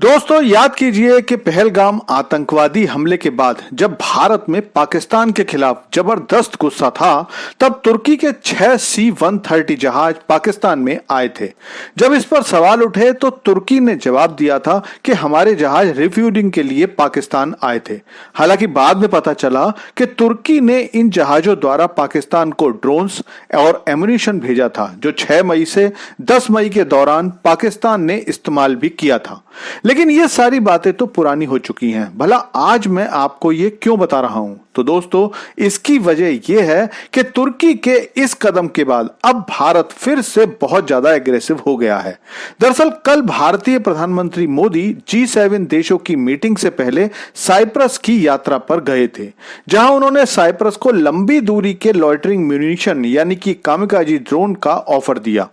दोस्तों याद कीजिए कि पहलगाम आतंकवादी हमले के बाद जब भारत में पाकिस्तान के खिलाफ जबरदस्त गुस्सा था, तब तुर्की के 6 C-130 जहाज पाकिस्तान में आए थे। जब इस पर सवाल उठे तो तुर्की ने जवाब दिया था कि हमारे जहाज रिफ्यूजिंग के लिए पाकिस्तान आए थे। हालांकि बाद में पता चला कि तुर्की ने इन जहाजों द्वारा पाकिस्तान को ड्रोन्स और एमुनिशन भेजा था, जो 6 मई से 10 मई के दौरान पाकिस्तान ने इस्तेमाल भी किया था। लेकिन ये सारी बातें तो पुरानी हो चुकी हैं। भला आज मैं आपको ये क्यों बता रहा हूं? तो दोस्तों इसकी वजह यह है कि तुर्की के इस कदम के बाद अब भारत फिर से बहुत ज्यादा एग्रेसिव हो गया है। दरअसल कल भारतीय प्रधानमंत्री मोदी G7 देशों की मीटिंग से पहले साइप्रस की यात्रा पर गए थे, जहां उन्होंने साइप्रस को लंबी दूरी के लॉइटरिंग म्यूनिशन यानी कि कामिकाजी ड्रोन का ऑफर दिया।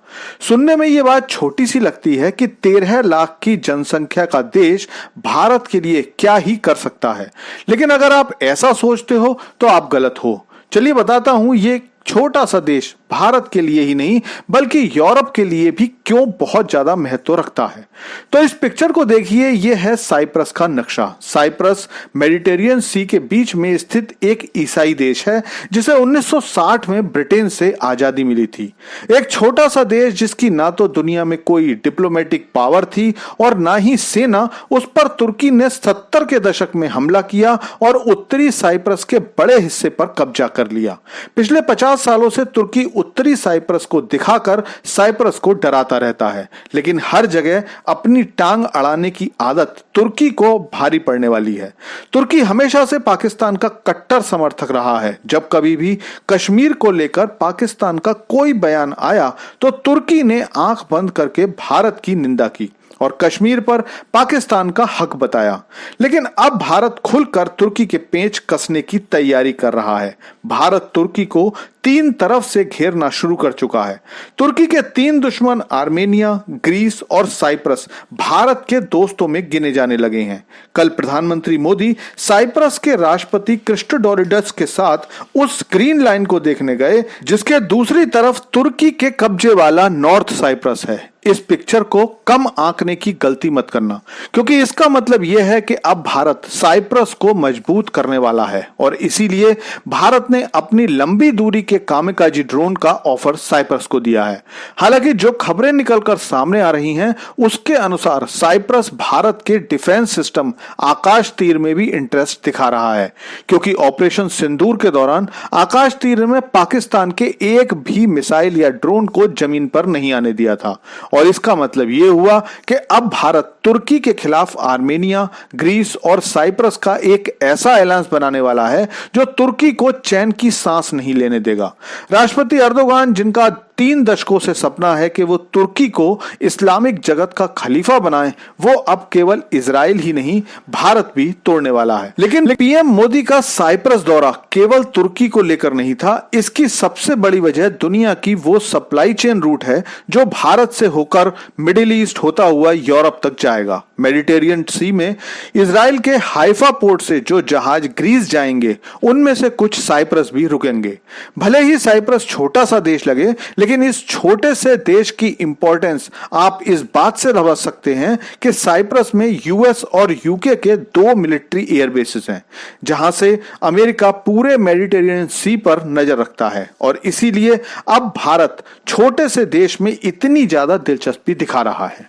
सुनने में यह बात छोटी सी लगती है कि 13 लाख की जनसंख्या का देश भारत के लिए क्या ही कर सकता है, लेकिन अगर आप ऐसा सोचते हो तो आप गलत हो। चलिए बताता हूं ये छोटा सा देश भारत के लिए ही नहीं बल्कि यूरोप के लिए भी क्यों बहुत ज्यादा महत्व रखता है। तो इस पिक्चर को देखिए, यह है साइप्रस का नक्शा। साइप्रस मेडिटेरियन सी के बीच में स्थित एक ईसाई देश है जिसे 1960 में ब्रिटेन से आजादी मिली थी। एक छोटा सा देश जिसकी ना तो दुनिया में कोई डिप्लोमेटिक पावर थी और ना ही सेना। उस पर तुर्की ने 70 के दशक में हमला किया और उत्तरी साइप्रस के बड़े हिस्से पर कब्जा कर लिया। पिछले 50 सालों से तुर्की उत्तरी साइप्रस को दिखाकर साइप्रस को डराता रहता है, लेकिन हर जगह अपनी टांग अड़ाने की आदत तुर्की को भारी पड़ने वाली है। तुर्की हमेशा से पाकिस्तान का कट्टर समर्थक रहा है। जब कभी भी कश्मीर को लेकर पाकिस्तान का कोई बयान आया तो तुर्की ने आंख बंद करके भारत की निंदा की और कश्मीर पर पाकिस्तान का हक बताया। लेकिन अब भारत खुलकर तुर्की के पेंच कसने की तैयारी कर रहा है। भारत तुर्की को 3 तरफ से घेरना शुरू कर चुका है। तुर्की के 3 दुश्मन आर्मेनिया, ग्रीस और साइप्रस भारत के दोस्तों में गिने जाने लगे हैं। कल प्रधानमंत्री मोदी साइप्रस के राष्ट्रपति क्रिस्टोडोलिडस के साथ उस ग्रीन लाइन को देखने गए जिसके दूसरी तरफ तुर्की के कब्जे वाला नॉर्थ साइप्रस है। इस पिक्चर को कम आंकने की गलती मत करना, क्योंकि इसका मतलब यह है कि अब भारत साइप्रस को मजबूत करने वाला है और इसीलिए भारत ने अपनी लंबी दूरी के कामिकाजी ड्रोन का ऑफर साइप्रस को दिया है। हालांकि जो खबरें निकलकर सामने आ रही हैं उसके अनुसार साइप्रस भारत के डिफेंस सिस्टम आकाश तीर में भी इंटरेस्ट दिखा रहा है, क्योंकि ऑपरेशन सिंदूर के दौरान आकाश तीर में पाकिस्तान के एक भी मिसाइल या ड्रोन को जमीन पर नहीं आने दिया था। और इसका मतलब यह हुआ कि अब भारत तुर्की के खिलाफ आर्मेनिया, ग्रीस और साइप्रस का एक ऐसा अलायंस बनाने वाला है जो तुर्की को चैन की सांस नहीं लेने देगा। राष्ट्रपति अर्दोगान, जिनका 3 दशकों से सपना है कि वो तुर्की को इस्लामिक जगत का खलीफा बनाए, वो अब केवल इजराइल ही नहीं भारत भी तोड़ने वाला है। लेकिन पीएम मोदी का साइप्रस दौरा केवल तुर्की को लेकर नहीं था। इसकी सबसे बड़ी वजह दुनिया की वो सप्लाई चेन रूट है जो भारत से होकर मिडिल ईस्ट होता हुआ यूरोप तक जाएगा। मेडिटेरियन सी में इजराइल के हाइफा पोर्ट से जो जहाज ग्रीस जाएंगे उनमें से कुछ साइप्रस भी रुकेंगे। भले ही साइप्रस छोटा सा देश लगे, लेकिन इस छोटे से देश की इंपॉर्टेंस आप इस बात से समझ सकते हैं कि साइप्रस में यूएस और यूके के 2 मिलिट्री एयरबेसेस हैं, जहां से अमेरिका पूरे मेडिटेरियन सी पर नजर रखता है और इसीलिए अब भारत छोटे से देश में इतनी ज्यादा दिलचस्पी दिखा रहा है।